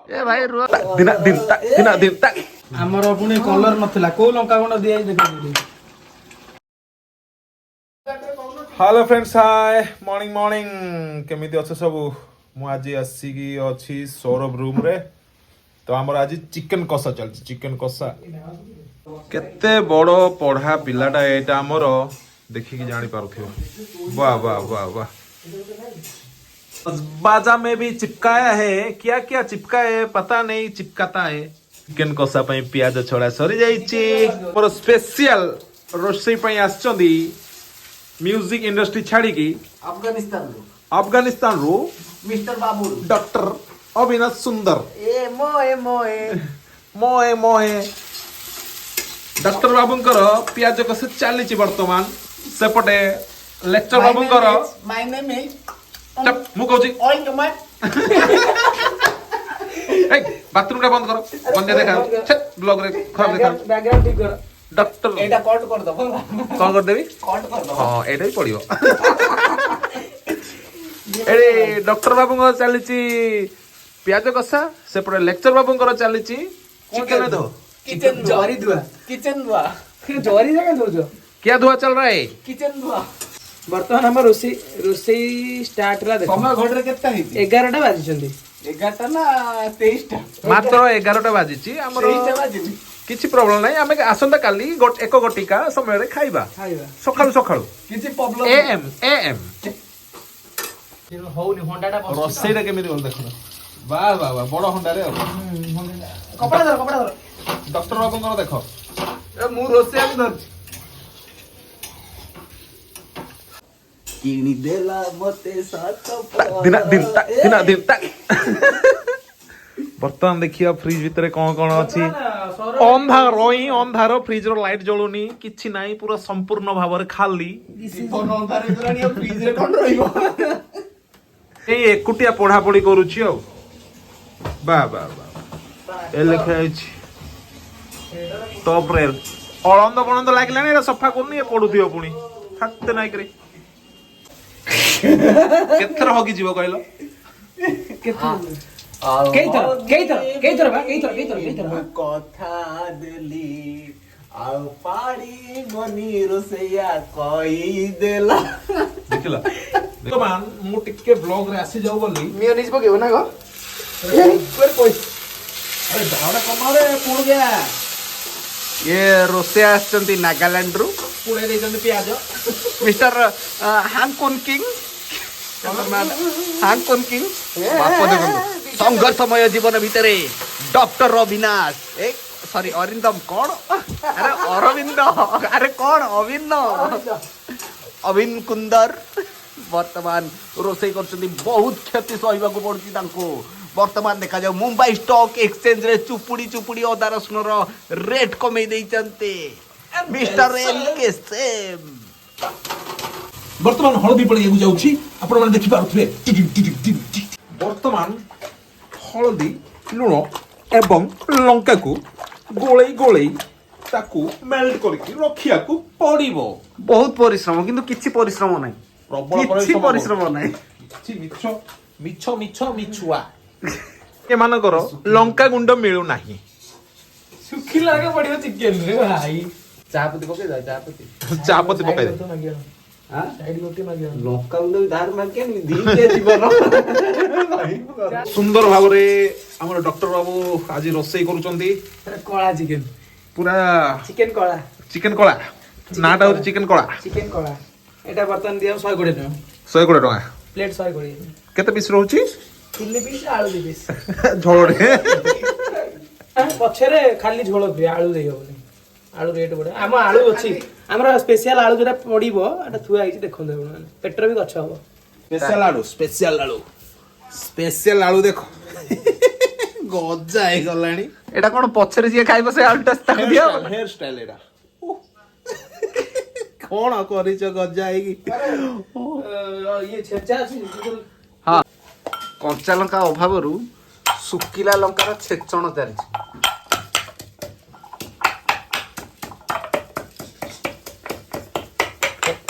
ए भाई रुआ दिन दिन तक दिन दिन तक हमर पुणी कलर नथिला को लंका गुंड दिया देखो। Hello friends hi morning morning केमिति अच्छे सब मु आज आसिकी अच्छी सौरभ रूम रे तो हमर आज चिकन कषा चलछि चिकन कषा केते बड़ पढ़ा पिलाटा एटा हमर देखिकी जानी पारुथियो वाह वाह वाह वाह बाजा में भी चिपकाया है क्या क्या चिपकाया है पता नहीं चिपकाता है चिकन कषा पई प्याज छड़ा सरी जाईची मोर स्पेशल रोसई पई आछचंदी म्यूजिक इंडस्ट्री छाड़ी की अफगानिस्तान रो मिस्टर बाबू डॉक्टर अविनाश सुंदर ए मोए मोए मोए मोए डॉक्टर बाबूंकर पियाज कसे चलीची वर्तमान सेपटे लेक्चर बाबूंकर माय नेम इज चप मु कहूची ऑल टमाट ए बाथरूम रे बंद करो बंद देखा छत ब्लॉग रे खराब देखा बैकग्राउंड ठीक कर डॉक्टर एटा कट कर दो कौन कर देबी कट कर दो हां एटा ही पड़ियो एरे डॉक्टर बाबूंकर चलीची पियाज कसा सेपटे लेक्चर बाबूंकर चलीची चिकन दो किचन जरी दुआ किचन दुआ जरी जगह दोजो क्या धुआ चल रहा है किचन दुआ वर्तमान हम रोसई स्टार्ट ला देखो समय घोड़ रे केता हिती 11टा बाजी चंदी 11टा ना 23टा मात्र 11टा बाजिची हमर 23टा बाजिनी किछि प्रॉब्लम नाही आमे आसंता काली एक गटिका समय रे खाइबा सखाळु सखाळु किछि प्रॉब्लम एएम होनी होंडाटा रसेटा केमिति बोल देखो वाह वाह वाह बड़ होंडा रे कपड़ा धर डॉक्टर बाबूंकर देखो ए मु रोसे आक धर किनी देला मते सात दिन दिन तक दिन दिन तक बर्तमान देखिया फ्रिज भितर कौन कौन अछि अंधार फ्रिज रो लाइट जळुनी किछि नाही पूरा संपूर्ण भाବରେ खाली फोन अंधार इतरानी फ्रिज रे कोन रहिबो ए एकुटिया पढ़ा पढ़ी करूछि औ बा बा बा ए लेखा अछि टॉप रे अळंद बणंद लागलानी रे सफा करनी ए पढुथियो पुनी हाते नाही करे केथर होगी जीव कहलो কথা দেলি ଆଉ ପାଣି ମନି ରୋଷେଇଆ କହି ଦେଲା ଦେଖିଲା ବର୍ତ୍ତମାନ ମୁଁ ଟିକେ ବ୍ଲଗ ରେ ଆସି ଯାଉ ବୋଲି ମିଓନିଜ ପକେଇବ ନା ଗ अरे दावड़ा कमारे पुड़ गया ये रोसे आछंती नागालैंड रु पुड़े देइछन प्याज मिस्टर हांगकोन किंग हांगकोन किंग बाप देखो संघर्षमय जीवन भितरे डॉक्टर अविनाश एक सॉरी अरिंदम कौन अरे अरविंद अरे कौन अविन्न अविन कुंदर वर्तमान रोसे करछंती बहुत क्षति सहिबा को पड़छि तांको वर्तमान देखा जाओ मुंबई स्टॉक एक्सचेंज रे चुपुड़ी चुपुड़ी अदा रसुन रो रेट कमे देइचंते मिस्टर एल के सेम वर्तमान हळदी पड़ी जाउछि आपण माने देखि पारुथले वर्तमान हळदी लुण एवं लंका को गोळई गोळई ताकू मेल्ट करके रखिया को पड़िबो बहुत परिश्रम किंतु किछि परिश्रम नै प्रबल किछि परिश्रम नै किछि मिछ मिछ मिछ मिछुआ ए मानकर लंका गुंड मिलु नाही सुखी लागे पड़ियो चिकन रे भाई चापति पके जा चापति चापति पकाई दे हां साइड गोटी मागियो लंका गुंड धार मार के दीते जीवन सुंदर भावरे हमर डॉक्टर बाबू आज रोसई करूचंदी कळा चिकन पूरा चिकन कळा नाटा होची चिकन कळा एटा बर्तन दिया 120 टका 120 टका प्लेट 120 केते पीस रहउची 3 पीस आलू 2 पीस झोड़े पछरे खाली झोल फ्री आलू देयो बोले आलू रेट बडे हम आलू अछि हमरा स्पेशल आलू जेटा पडिबो एटा थुआ आइछि देखन देबो माने पेटर भी गछ हबो स्पेशल आलू देखो गजा हे गलानी एटा कोन पछरे जे खाइबो से आलूटा ताक दिया हेयर स्टाइल एटा कोन करिछ गजा हे की ये छेचा अछि हां कंचा लंका अभावरु सुकिला लंकार छेचण चालछि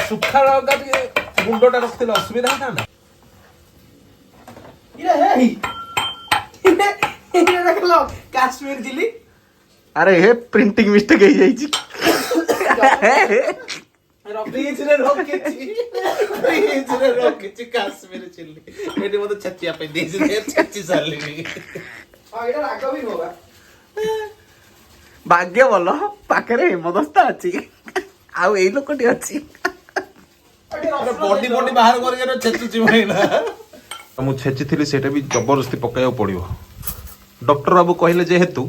सुखा लंका गुंडटा रखथिल असुविधा था ना इरे हे ଭଲ କାଶ୍ମୀର ଚିଲି। ଆରେ ହେ ପ୍ରିଣ୍ଟିଂ ମିଷ୍ଟେକ୍ ହେଇଯାଇଛି। ଫ୍ରିଜରେ ରଖିଛି କାଶ୍ମୀର ଚିଲି ଏଠି ମତେ ଛେଚିବା ପାଇଁ ଦେଇଛି ଛେଚି ସାରିଲିଣି। ଏଇଟା ରାଗ ବି ନୁହଁ ବା। ଭାଗ୍ୟ ଭଲ ପାଖରେ ହେମଦସ୍ତା ଅଛି ଆଉ ଏଇ ଲୋକଟି ଅଛି। ବଡି ବଡି ବାହାର କରିକି ଛେଚୁଛି ଭାଇନା। ମୁଁ ଛେଚିଥିଲି ସେଇଟା ବି ଜବରଦସ୍ତି ପକେଇବାକୁ ପଡିବ। ଡକ୍ଟର ବାବୁ କହିଲେ ଯେହେତୁ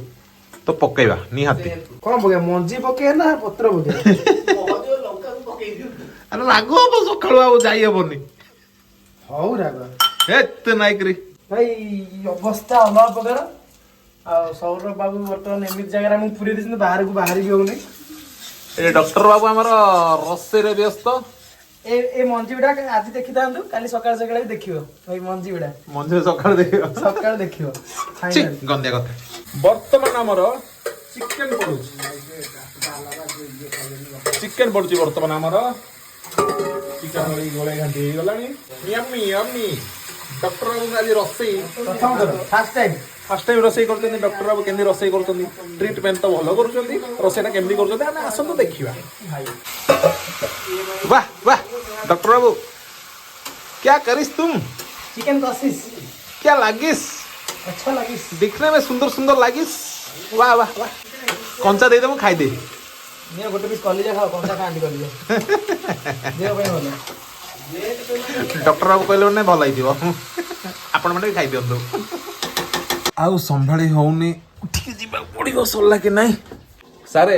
ତ ପକେଇବା ନିହାତି। କଣ ପକେଇବା ମଞ୍ଜି ପକେଇବା ନା ପତ୍ର ପକେଇବା? ଆରେ ରାଗ ହବ ସକାଳୁ ଆଉ ଯାଇ ହବନି। ହଉ ରାଗ ଏତେ ନାଇକିରି ଭାଇ ଅବସ୍ଥା ଅଲଗା ପ୍ରକାର। ଆଉ ସୌରଭ ବାବୁ ବର୍ତ୍ତମାନ ଏମିତି ଜାଗାରେ ଆମକୁ ପୁରେଇ ଦେଇଛନ୍ତି ବାହାରକୁ ବାହାରି ବି ହଉନି। ଏ ଡକ୍ଟର ବାବୁ ଆମର ରୋଷେଇରେ ବ୍ୟସ୍ତ। ଏ ମଞ୍ଜି ଗୁଡା ଆଜି ଦେଖିଥାନ୍ତୁ କାଲି ସକାଳ ସକାଳେ ବି ଦେଖିବ ଭାଇ ମଞ୍ଜି ଗୁଡା। ମଞ୍ଜିରେ ସକାଳୁ ଦେଖିବ ସକାଳୁ ଦେଖିବ। ଛି, ଗନ୍ଧିଆ କଥା। ବର୍ତ୍ତମାନ ଆମର ଚିକେନ ପଡୁଛି। ଚିକେନ ପଡୁଛି ବର୍ତ୍ତମାନ ଆମର। ଚିକେନ ଗୋଳେଇ ଘାଣ୍ଟି ହେଇଗଲାଣି। Yummy yummy. ଡକ୍ଟର ବାବୁ ଆଜି ରୋଷେଇ ପ୍ରଥମ ଥର ଫାର୍ଷ୍ଟ ଟାଇମ୍ ରୋଷେଇ କରୁଛନ୍ତି। ଡକ୍ଟର ବାବୁ କେମିତି ରୋଷେଇ କରୁଛନ୍ତି ଟ୍ରିଟମେଣ୍ଟ ତ ଭଲ କରୁଛନ୍ତି। ରୋଷେଇଟା କେମିତି କରୁଛନ୍ତି ଆମେ ଆସନ୍ତୁ ଦେଖିବା। वाह वाह डॉक्टर बाबू क्या करिस तुम? चिकन कसिस क्या लागिस? अच्छा लागिस। दिखने में सुंदर सुंदर लागिस। वाह वाह वाह कंचा दे दे मु खाई दे। निया गोटे पिस कलिजा खाओ कंचा खांती कलिजा देह ପାଇଁ ଭଲ। डॉक्टर बाबू कहले ने भल आइदियो आपण माने खाई दियंतु। आउ संभाळी होउनी उठी जिबा पड़िबो सल्ला कि नाही सारे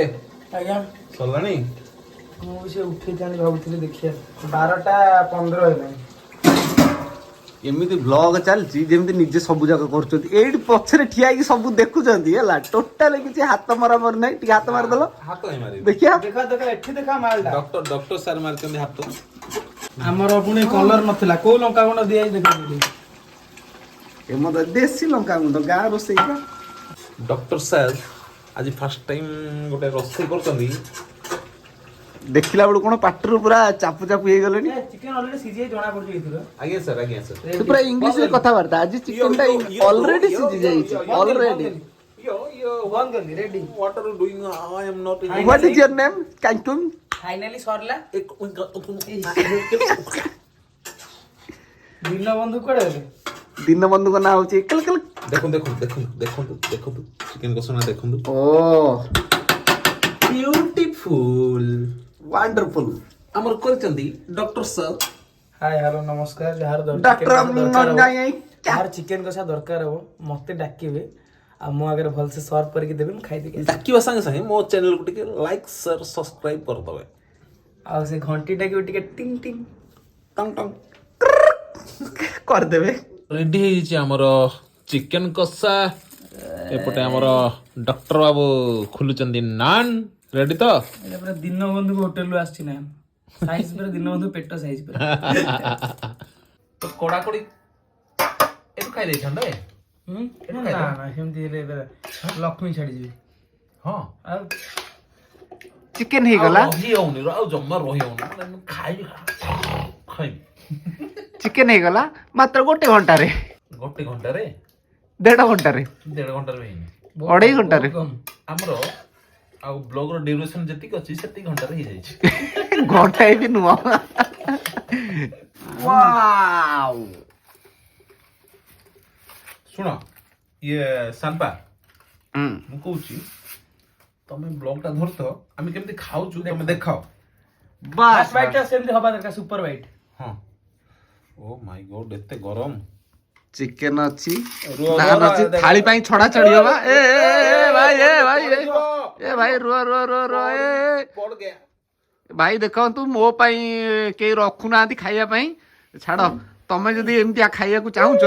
ଆଜ୍ଞା सल्लानी। ମୁଁ ବି ସେ ଉଠେଇ ଜାଣି ଭାବୁଥିଲି ଦେଖିଆ 12ଟା 15 ହେଲାଣି। ଏମିତି ବ୍ଲଗ ଚାଲିଛି ଯେମିତି ନିଜେ ସବୁ ଯାକ କରୁଛନ୍ତି। ଏଇଠି ପଛରେ ଠିଆ ହେଇକି ସବୁ ଦେଖୁଛନ୍ତି ହେଲା। ଟୋଟାଲି କିଛି ହାତ ମରାମରି ନାହିଁ। ଟିକେ ହାତ ମାରିଦେଲ हाथ ही मारी ଦେଖିଆ। ଦେଖା ଦେଖା ଏଠି ଦେଖା ମାଲଟା। डॉक्टर सर मारचंदी हाथ। ଆମର ପୁଣି କଲର ନଥିଲା କୋଉ ଲଙ୍କା ଗୁଣ୍ଡ ଦିଆଇ ଦେଖାଇଥିଲି। ଏମଦ ଦେଶୀ ଲଙ୍କା ଗୁଣ୍ଡ ଗାଁ ରୋଷେଇ ବା। डॉक्टर सर आज फर्स्ट टाइम गोटे रोଷେଇ କରୁଛନ୍ତି। ଦେଖିଲା ବେଳକୁ କଣ ପାଟିରୁ ପୁରା ଚାପୁ ଚାପୁ ହେଇଗଲେଣି। ଚିକେନ ଅଲରେଡି ସିଝି ଜଣା ପଡୁଛି ଏଥିର। ଆଜ୍ଞା ସାର୍ ଆଜ୍ଞା ସାର୍। ସେ ପୁରା ଇଂଲିଶରେ କଥାବାର୍ତ୍ତା। ଆଜି ଚିକେନ ଟା ଅଲରେଡି ସିଝି ଯାଇଛି ଅଲରେଡି। ବନ୍ଦ କରିଲି ready. What are you doing? I am not in. What is your name? କାଙ୍କୁମ। ଫାଇନାଲି ସରିଲା। ଦିନ ବନ୍ଧୁ କୁଆଡେ ଗଲେ? ଦୀନବନ୍ଧୁଙ୍କ ନାଁ ହଉଛି ଏକଲ କଲ। ଦେଖନ୍ତୁ ଚିକେନ କଷଣା ଦେଖନ୍ତୁ। ଓ ବ୍ୟୁଟିଫୁଲ ୱାଣ୍ଡରଫୁଲ। ଆମର କରିଛନ୍ତି ଡକ୍ଟର ସାର୍। ହାय ହ୍ୟାଲୋ ନମସ୍କାର। ଯାହାର ଯାହାର ଚିକେନ କଷା ଦରକାର ହବ ମତେ ଡାକିବେ ଆଉ ମୋ ଆଗରେ ଭଲସେ ସର୍ଭ କରିକି ଦେବେ ମୁଁ ଖାଇଦେବି। ଡାକିବା ସାଙ୍ଗେ ସାଙ୍ଗେ ମୋ ଚ୍ୟାନେଲକୁ ଟିକେ ଲାଇକ୍ ସେୟାର ସବସ୍କ୍ରାଇବ କରିଦେବେ। ଆଉ ସେ ଘଣ୍ଟିଟାକୁ ଟିକେ ଟିଙ୍ଗ ଟିଙ୍ଗ ଟଙ୍ଗ ଟଙ୍ଗ କରିଦେବେ। ରେଡି ହେଇଯାଇଛି ଆମର ଚିକେନ କଷା। ଏପଟେ ଆମର ଡକ୍ଟର ବାବୁ ଖୋଲୁଛନ୍ତି ନାନ୍। ରେଡି ତ? ଏଇଟା ପୁରା ଦୀନବନ୍ଧୁ ହୋଟେଲରୁ ଆସିଛି ନା ସାଇଜ ପୁରା ଦୀନବନ୍ଧୁ ପେଟ ସାଇଜ ପୁରା। ତ କଡ଼ାକଡ଼ି ଏଠୁ ଖାଇ ଦେଇଥାନ୍ତେ। ନା ନା ସେମିତି ହେଲେ ଲକ୍ଷ୍ମୀ ଛାଡିଯିବେ। ହଁ ଆଉ ଚିକେନ ହେଇଗଲା। ରହି ହଉନି ଆଉ ଜମା ରହି ହଉନି। ଖାଇବି ଚିକେନ ହେଇଗଲା ମାତ୍ର ଗୋଟେ ଘଣ୍ଟାରେ। ଗୋଟେ ଘଣ୍ଟାରେ 1.5 ଘଣ୍ଟାରେ 1.5 ଘଣ୍ଟାରେ ବି ହେଇନି। 2.5 ଘଣ୍ଟାରେ ଆମର ଆଉ ବ୍ଲଗର ଡ୍ୟୁରେସନ ଯେତିକି ଅଛି ସେତିକି ଘଣ୍ଟାରେ ହେଇଯାଇଛି। ଘଣ୍ଟାଏ ବି ନୁହଁ। ୱାଓ। ଶୁଣ ଇଏ ସାମ୍ପା ମୁଁ କହୁଛି ତମେ ବ୍ଲଗ ଟା ଧରୁଥ ଆମେ କେମିତି ଖାଉଛୁ ତମେ ଦେଖାଅ। ବାସ୍ ବାଇଟ୍ ଟା ସେମିତି ହବା ଦରକାର ସୁପର ବାଇଟ୍। ହଁ ଓ ମାଇ ଗଡ୍ ଏତେ ଗରମ। ଚିକେନ ଅଛି ରୁହ, ନାନ୍ ରୁହ, ଅଛି ଦେଖ। ଥାଳି ପାଇଁ ଛଡା ଛଡି ହବା। ଏ ଭାଇ ରୁହ ଭାଇ ଦେଖନ୍ତୁ ମୋ ପାଇଁ କେହି ରଖୁନାହାନ୍ତି ଖାଇବା ପାଇଁ। ଛାଡ ତମେ ଯଦି ଏମିତିଆ ଖାଇବାକୁ ଚାହୁଁଛ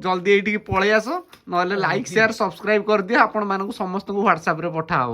ଜଲ୍ଦି ଏଇଠିକି ପଳେଇ ଆସ। ନହେଲେ ଲାଇକ୍ ସେୟାର ସବସ୍କ୍ରାଇବ କରିଦିଅ। ଆପଣ ମାନଙ୍କୁ ସମସ୍ତଙ୍କୁ ହ୍ୱାଟ୍ସଆପ ରେ ପଠାହବ।